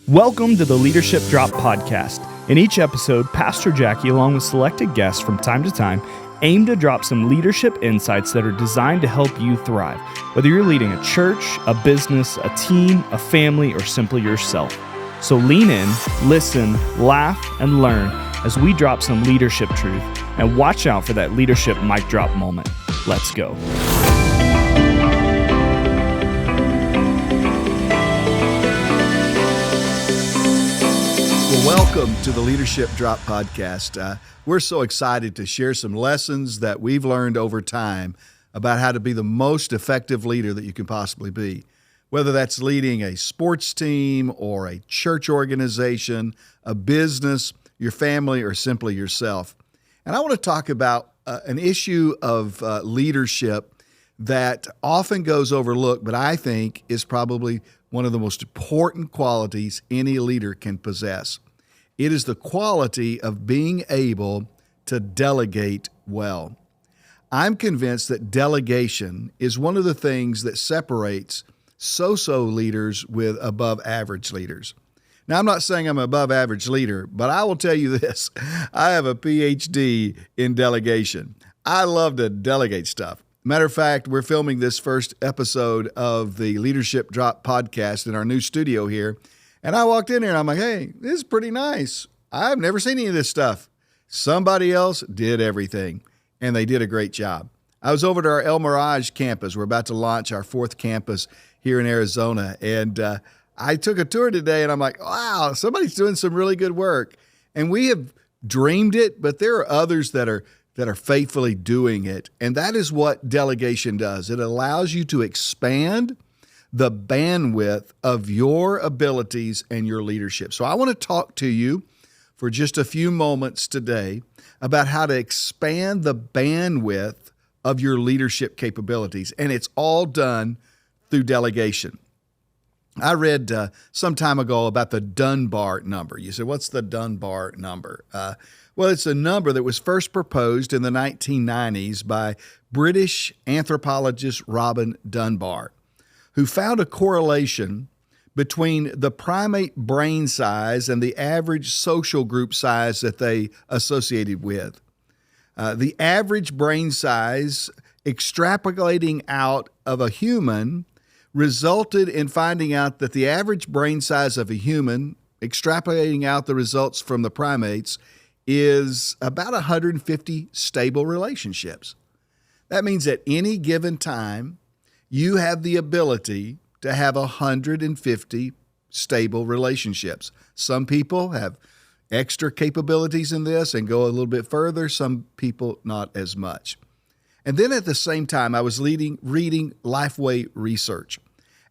Welcome to the Leadership Drop Podcast. In each episode, Pastor Jackie, along with selected guests from time to time, aim to drop some leadership insights that are designed to help you thrive, whether you're leading a church, a business, a team, a family, or simply yourself. So lean in, listen, laugh, and learn as we drop some leadership truth, and watch out for that leadership mic drop moment. Let's go. Welcome to the Leadership Drop Podcast. We're so excited to share some lessons that we've learned over time about how to be the most effective leader that you can possibly be. Whether that's leading a sports team or a church organization, a business, your family, or simply yourself. And I want to talk about an issue of leadership that often goes overlooked, but I think is probably one of the most important qualities any leader can possess. It is the quality of being able to delegate well. I'm convinced that delegation is one of the things that separates so-so leaders with above-average leaders. Now, I'm not saying I'm an above-average leader, but I will tell you this. I have a PhD in delegation. I love to delegate stuff. Matter of fact, we're filming this first episode of the Leadership Drop Podcast in our new studio here. And I walked in here and I'm like, hey, this is pretty nice. I've never seen any of this stuff. Somebody else did everything, and they did a great job. I was over to our El Mirage campus. We're about to launch our 4th campus here in Arizona. And I took a tour today, and I'm like, wow, somebody's doing some really good work. And we have dreamed it, but there are others that are faithfully doing it. And that is what delegation does. It allows you to expand the bandwidth of your abilities and your leadership. So I want to talk to you for just a few moments today about how to expand the bandwidth of your leadership capabilities. And it's all done through delegation. I read some time ago about the Dunbar number. You said, what's the Dunbar number? Well, it's a number that was first proposed in the 1990s by British anthropologist Robin Dunbar, who found a correlation between the primate brain size and the average social group size that they associated with. The average brain size extrapolating out of a human resulted in finding out that the average brain size of a human, extrapolating out the results from the primates, is about 150 stable relationships. That means at any given time, you have the ability to have 150 stable relationships. Some people have extra capabilities in this and go a little bit further. Some people not as much. And then at the same time, I was reading Lifeway research.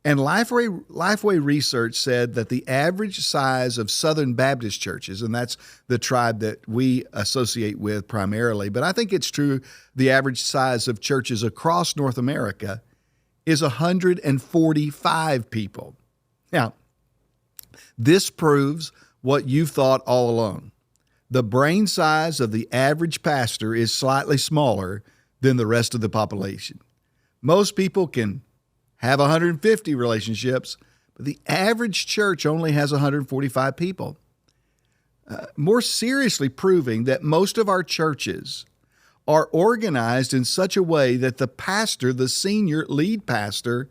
And Lifeway research said that the average size of Southern Baptist churches, and that's the tribe that we associate with primarily, but I think it's true, the average size of churches across North America is 145 people. Now, this proves what you've thought all along. The brain size of the average pastor is slightly smaller than the rest of the population. Most people can have 150 relationships, but the average church only has 145 people. More seriously proving that most of our churches are organized in such a way that the pastor, the senior lead pastor,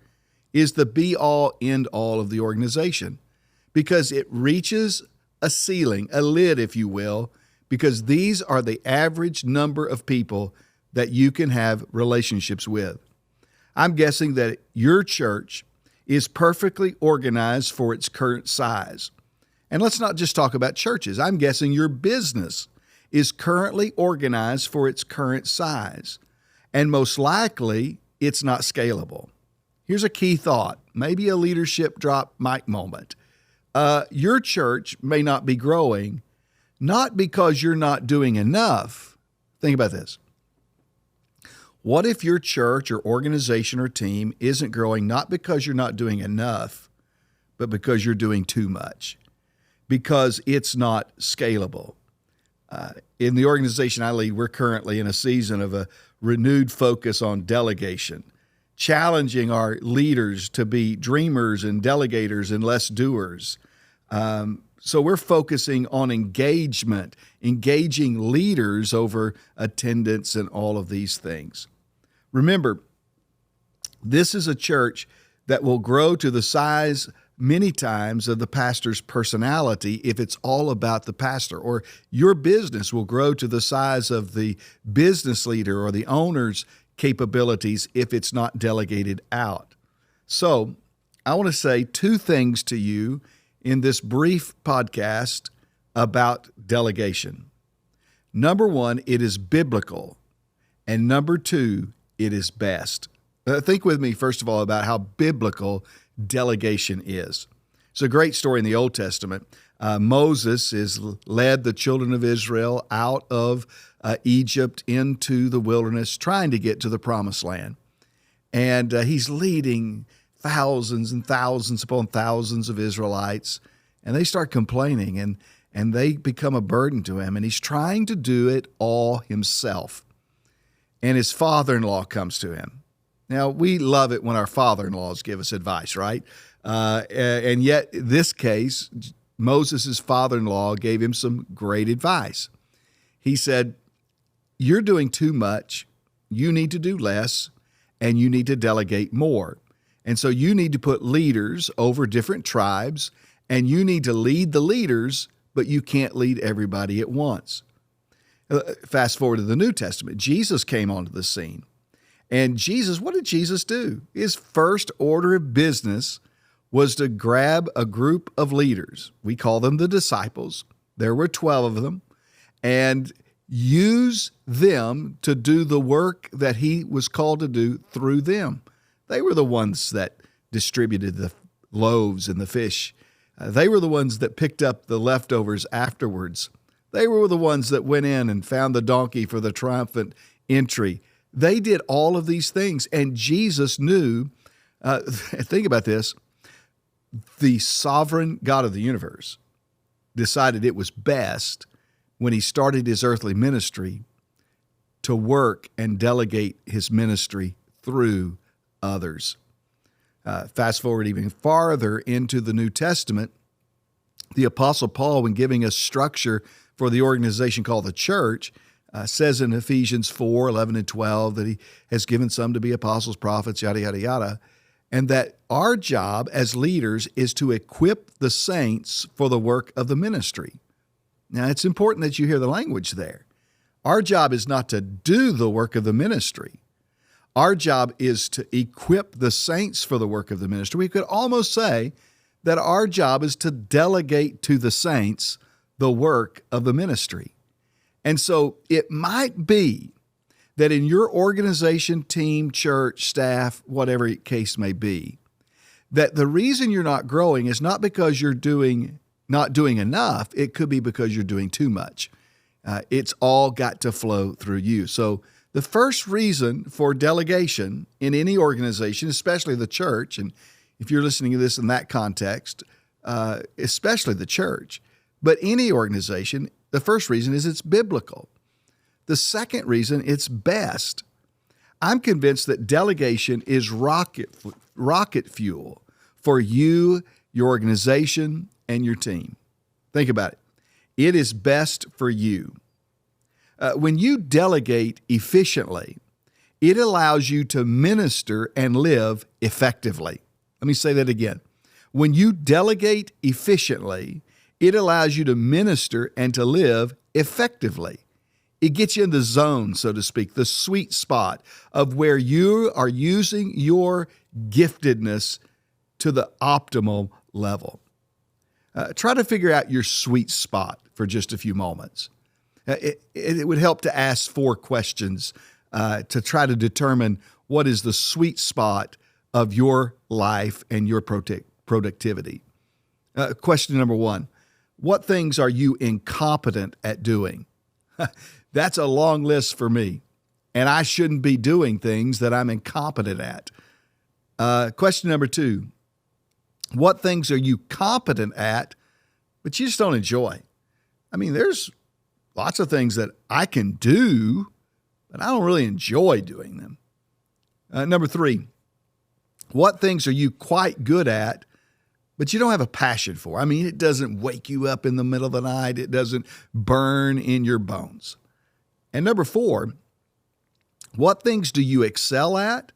is the be-all, end-all of the organization because it reaches a ceiling, a lid, if you will, because these are the average number of people that you can have relationships with. I'm guessing that your church is perfectly organized for its current size. And let's not just talk about churches. I'm guessing your business is currently organized for its current size, and most likely it's not scalable. Here's a key thought, maybe a leadership drop mic moment. Your church may not be growing, not because you're not doing enough. Think about this. What if your church or organization or team isn't growing not because you're not doing enough, but because you're doing too much, because it's not scalable? In the organization I lead, we're currently in a season of a renewed focus on delegation, challenging our leaders to be dreamers and delegators and less doers. So we're focusing on engagement, engaging leaders over attendance and all of these things. Remember, this is a church that will grow to the size many times of the pastor's personality if it's all about the pastor, or your business will grow to the size of the business leader or the owner's capabilities if it's not delegated out. So I want to say two things to you in this brief podcast about delegation. Number one, it is biblical. And number two, it is best. Think with me, first of all, about how biblical delegation is. It's a great story in the Old Testament. Moses has led the children of Israel out of Egypt into the wilderness, trying to get to the promised land. And he's leading thousands and thousands upon thousands of Israelites, and they start complaining, and they become a burden to him, and he's trying to do it all himself. And his father-in-law comes to him. Now, we love it when our father-in-laws give us advice, right? And yet, in this case, Moses' father-in-law gave him some great advice. He said, "You're doing too much. You need to do less, and you need to delegate more. And so you need to put leaders over different tribes, and you need to lead the leaders, but you can't lead everybody at once." Fast forward to the New Testament. Jesus came onto the scene. And Jesus, what did Jesus do? His first order of business was to grab a group of leaders. We call them the disciples. There were 12 of them. And use them to do the work that he was called to do through them. They were the ones that distributed the loaves and the fish. They were the ones that picked up the leftovers afterwards. They were the ones that went in and found the donkey for the triumphant entry. They did all of these things, and Jesus knew, think about this, the sovereign God of the universe decided it was best when he started his earthly ministry to work and delegate his ministry through others. Fast forward even farther into the New Testament, the Apostle Paul, when giving us structure for the organization called the church, says in Ephesians 4, 11 and 12 that he has given some to be apostles, prophets, yada, yada, yada, and that our job as leaders is to equip the saints for the work of the ministry. Now, it's important that you hear the language there. Our job is not to do the work of the ministry. Our job is to equip the saints for the work of the ministry. We could almost say that our job is to delegate to the saints the work of the ministry. And so it might be that in your organization, team, church, staff, whatever case may be, that the reason you're not growing is not because you're not doing enough. It could be because you're doing too much. It's all got to flow through you. So the first reason for delegation in any organization, especially the church, and if you're listening to this in that context, especially the church, but any organization, the first reason is it's biblical. The second reason, it's best. I'm convinced that delegation is rocket fuel for you, your organization, and your team. Think about it. It is best for you. When you delegate efficiently, it allows you to minister and live effectively. Let me say that again. When you delegate efficiently, it allows you to minister and to live effectively. It gets you in the zone, so to speak, the sweet spot of where you are using your giftedness to the optimal level. Try to figure out your sweet spot for just a few moments. It would help to ask 4 questions to try to determine what is the sweet spot of your life and your productivity. Question number 1, what things are you incompetent at doing? That's a long list for me, and I shouldn't be doing things that I'm incompetent at. Question number 2, what things are you competent at, but you just don't enjoy? I mean, there's lots of things that I can do, but I don't really enjoy doing them. Number 3, what things are you quite good at, but you don't have a passion for. I mean, it doesn't wake you up in the middle of the night. It doesn't burn in your bones. And number 4, what things do you excel at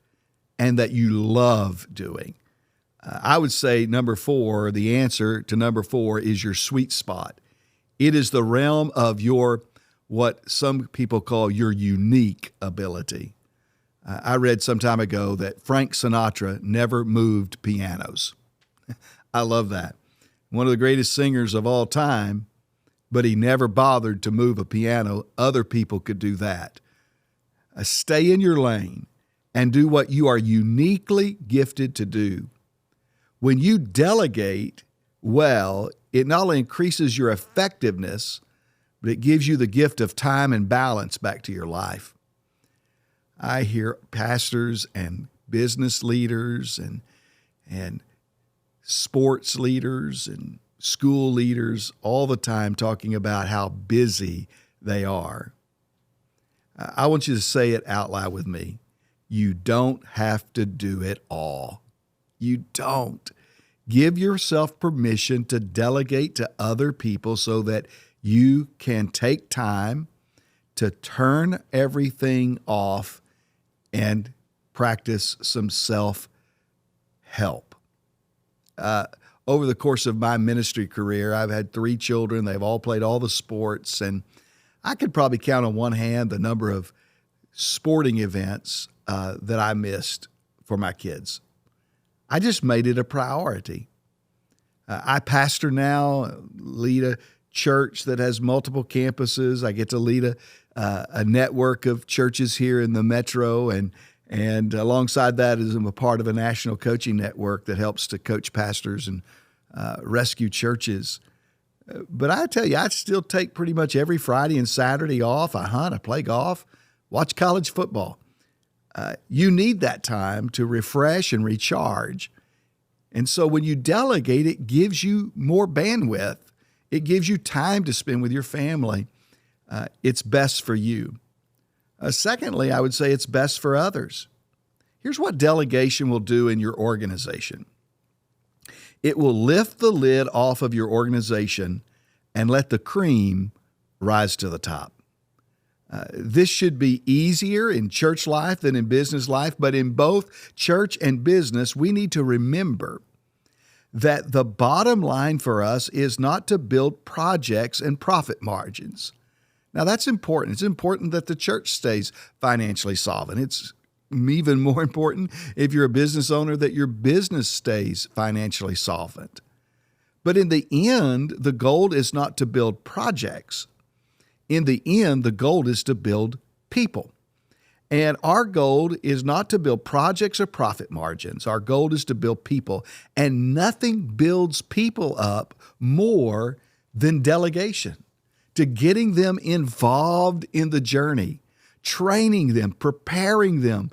and that you love doing? I would say number 4, the answer to number 4 is your sweet spot. It is the realm of your, what some people call your unique ability. I read some time ago that Frank Sinatra never moved pianos. I love that. One of the greatest singers of all time, but he never bothered to move a piano. Other people could do that. Stay in your lane and do what you are uniquely gifted to do. When you delegate well, it not only increases your effectiveness, but it gives you the gift of time and balance back to your life. I hear pastors and business leaders and sports leaders and school leaders all the time talking about how busy they are. I want you to say it out loud with me. You don't have to do it all. You don't. Give yourself permission to delegate to other people so that you can take time to turn everything off and practice some self-help. Over the course of my ministry career, I've had 3 children. They've all played all the sports, and I could probably count on one hand the number of sporting events that I missed for my kids. I just made it a priority. I pastor now, lead a church that has multiple campuses. I get to lead a network of churches here in the metro, and alongside that is I'm a part of a national coaching network that helps to coach pastors and rescue churches. But I tell you, I still take pretty much every Friday and Saturday off. I hunt, I play golf, watch college football. You need that time to refresh and recharge. And so when you delegate, it gives you more bandwidth. It gives you time to spend with your family. It's best for you. Secondly, I would say it's best for others. Here's what delegation will do in your organization. It will lift the lid off of your organization and let the cream rise to the top. This should be easier in church life than in business life, but in both church and business, we need to remember that the bottom line for us is not to build projects and profit margins. Now, that's important. It's important that the church stays financially solvent. It's even more important if you're a business owner that your business stays financially solvent. But in the end, the goal is not to build projects. In the end, the goal is to build people. And our goal is not to build projects or profit margins. Our goal is to build people. And nothing builds people up more than delegation, to getting them involved in the journey, training them, preparing them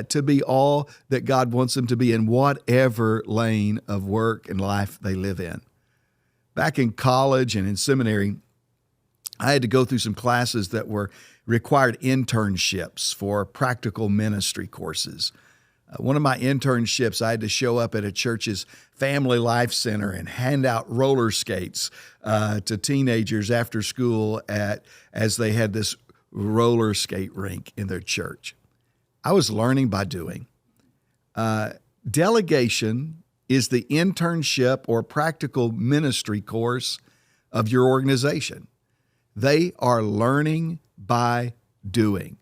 to be all that God wants them to be in whatever lane of work and life they live in. Back in college and in seminary, I had to go through some classes that required internships for practical ministry courses. One of my internships, I had to show up at a church's family life center and hand out roller skates to teenagers after school as they had this roller skate rink in their church. I was learning by doing. Delegation is the internship or practical ministry course of your organization. They are learning by doing.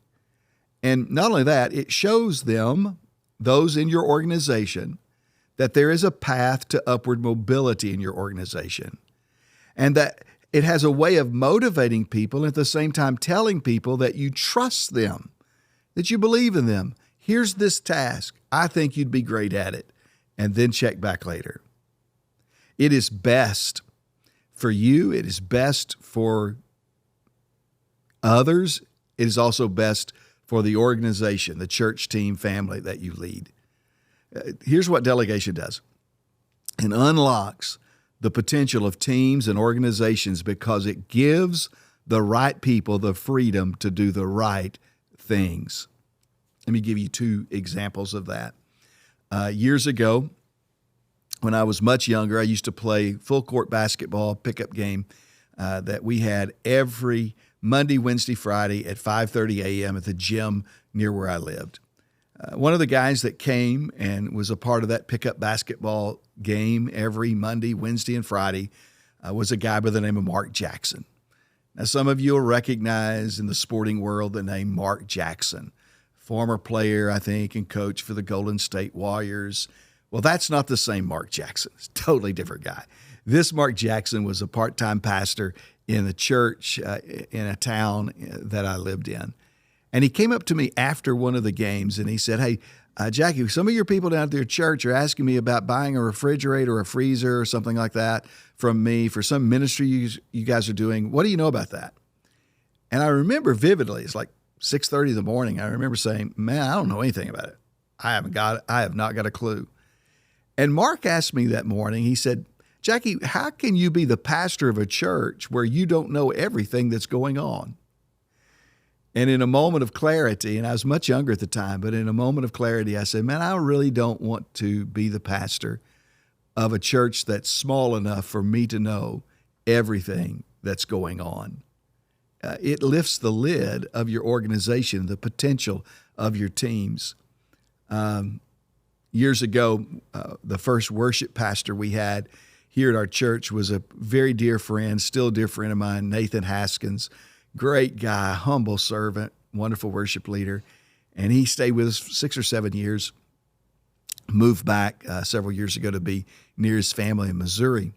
And not only that, it shows them, those in your organization, that there is a path to upward mobility in your organization. And that it has a way of motivating people and at the same time telling people that you trust them, that you believe in them. Here's this task. I think you'd be great at it. And then check back later. It is best for you. It is best for others. It is also best for the organization, the church team, family that you lead. Here's what delegation does. It unlocks the potential of teams and organizations because it gives the right people the freedom to do the right things. Let me give you 2 examples of that. Years ago, when I was much younger, I used to play full court basketball pickup game that we had every Monday, Wednesday, Friday at 5:30 a.m. at the gym near where I lived. One of the guys that came and was a part of that pickup basketball game every Monday, Wednesday, and Friday was a guy by the name of Mark Jackson. Now, some of you will recognize in the sporting world the name Mark Jackson, former player, I think, and coach for the Golden State Warriors. Well, that's not the same Mark Jackson. It's a totally different guy. This Mark Jackson was a part-time pastor in the church in a town that I lived in. And he came up to me after one of the games and he said, "Hey, Jackie, some of your people down at their church are asking me about buying a refrigerator or a freezer or something like that from me for some ministry you guys are doing. What do you know about that?" And I remember vividly, it's like 6:30 in the morning. I remember saying, "Man, I don't know anything about it. I have not got a clue." And Mark asked me that morning, he said, "Jackie, how can you be the pastor of a church where you don't know everything that's going on?" And in a moment of clarity, and I was much younger at the time, but in a moment of clarity, I said, "Man, I really don't want to be the pastor of a church that's small enough for me to know everything that's going on." It lifts the lid of your organization, the potential of your teams. Years ago, the first worship pastor we had here at our church was a very dear friend, still a dear friend of mine, Nathan Haskins. Great guy, humble servant, wonderful worship leader. And he stayed with us for 6 or 7 years, moved back several years ago to be near his family in Missouri.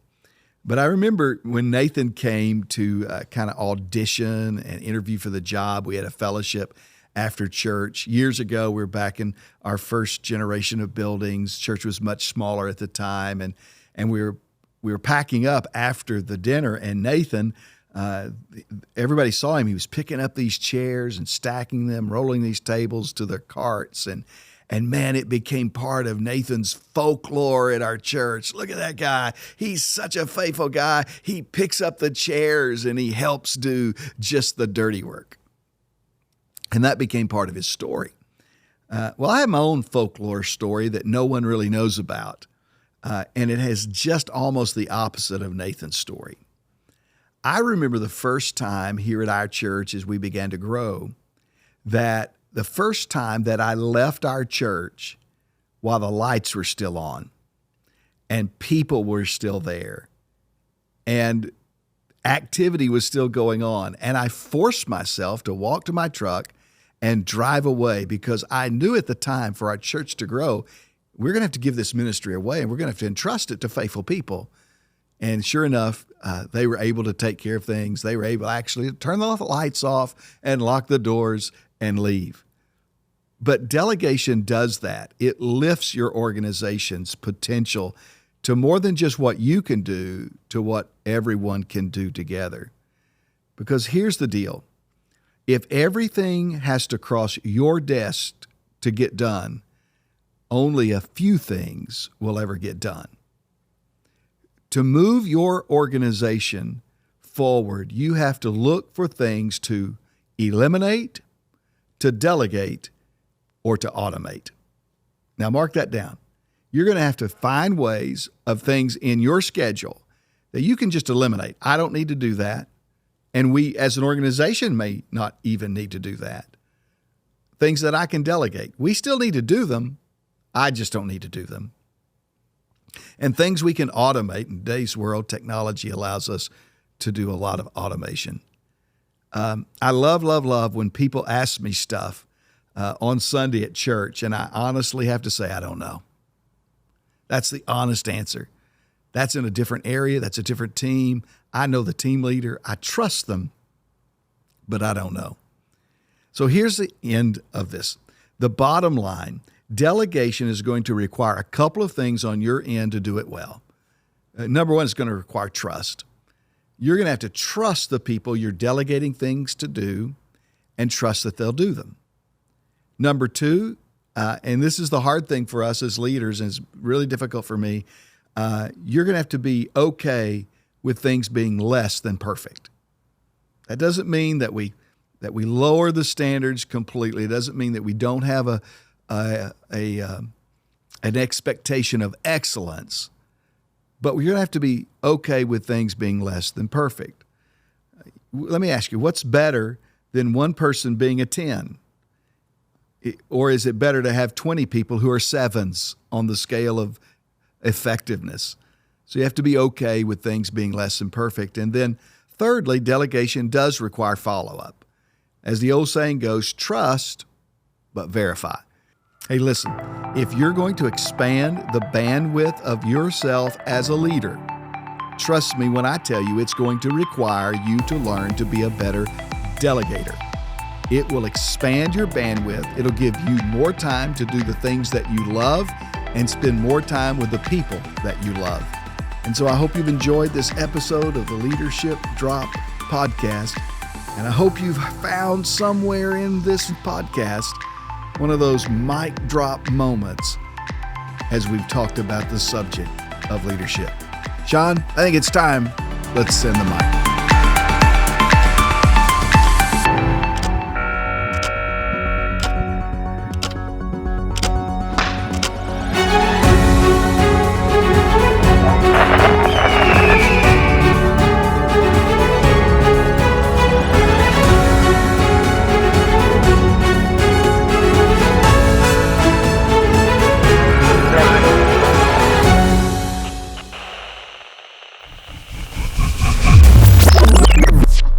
But I remember when Nathan came to kind of audition and interview for the job, we had a fellowship after church. Years ago, we were back in our first generation of buildings. Church was much smaller at the time, and we were packing up after the dinner, and Nathan, everybody saw him. He was picking up these chairs and stacking them, rolling these tables to their carts, and man, it became part of Nathan's folklore at our church. Look at that guy. He's such a faithful guy. He picks up the chairs and he helps do just the dirty work. And that became part of his story. Well, I have my own folklore story that no one really knows about, and it has just almost the opposite of Nathan's story. I remember the first time here at our church as we began to grow, that the first time that I left our church while the lights were still on and people were still there and activity was still going on, and I forced myself to walk to my truck and drive away because I knew at the time for our church to grow, we're going to have to give this ministry away and we're going to have to entrust it to faithful people. And sure enough, they were able to take care of things. They were able actually to turn the lights off and lock the doors and leave. But delegation does that. It lifts your organization's potential to more than just what you can do, to what everyone can do together. Because here's the deal. If everything has to cross your desk to get done, only a few things will ever get done. To move your organization forward, you have to look for things to eliminate, to delegate, or to automate. Now, mark that down. You're going to have to find ways of things in your schedule that you can just eliminate. I don't need to do that. And we, as an organization, may not even need to do that. Things that I can delegate. We still need to do them. I just don't need to do them. And things we can automate. In today's world, technology allows us to do a lot of automation. I love when people ask me stuff on Sunday at church, and I honestly have to say, I don't know. That's the honest answer. That's in a different area. That's a different team. I know the team leader. I trust them, but I don't know. So here's the end of this. The bottom line, delegation is going to require a couple of things on your end to do it well. Number one, it's going to require trust. You're going to have to trust the people you're delegating things to do and trust that they'll do them. Number two, and this is the hard thing for us as leaders, and it's really difficult for me, you're going to have to be okay with things being less than perfect. That doesn't mean that we lower the standards completely. It doesn't mean that we don't have an expectation of excellence, but you're going to have to be okay with things being less than perfect. Let me ask you, what's better than one person being a 10? Or is it better to have 20 people who are 7s on the scale of effectiveness? So you have to be okay with things being less than perfect. And then thirdly, delegation does require follow-up. As the old saying goes, trust, but verify. Hey, listen, if you're going to expand the bandwidth of yourself as a leader, trust me when I tell you it's going to require you to learn to be a better delegator. It will expand your bandwidth. It'll give you more time to do the things that you love and spend more time with the people that you love. And so I hope you've enjoyed this episode of the Leadership Drop podcast. And I hope you've found somewhere in this podcast one of those mic drop moments as we've talked about the subject of leadership. Sean, I think it's time. Let's send the mic.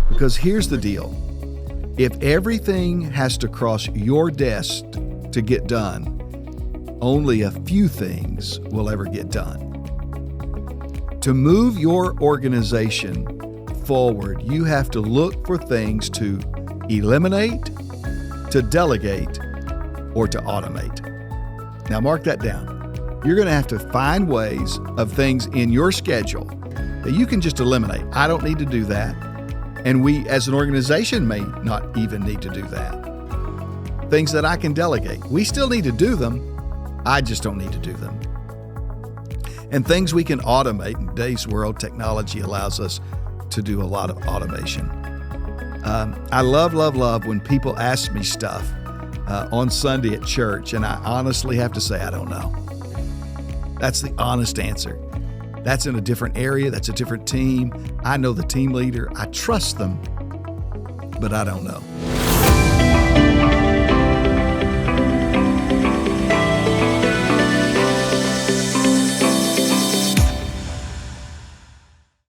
Because here's the deal. If everything has to cross your desk to get done, only a few things will ever get done. To move your organization forward, you have to look for things to eliminate, to delegate, or to automate. Now mark that down. You're going to have to find ways of things in your schedule that you can just eliminate. I don't need to do that. And we, as an organization, may not even need to do that. Things that I can delegate. We still need to do them. I just don't need to do them. And things we can automate. In today's world, technology allows us to do a lot of automation. I love when people ask me stuff on Sunday at church, and I honestly have to say, I don't know. That's the honest answer. That's in a different area. That's a different team. I know the team leader. I trust them, but I don't know.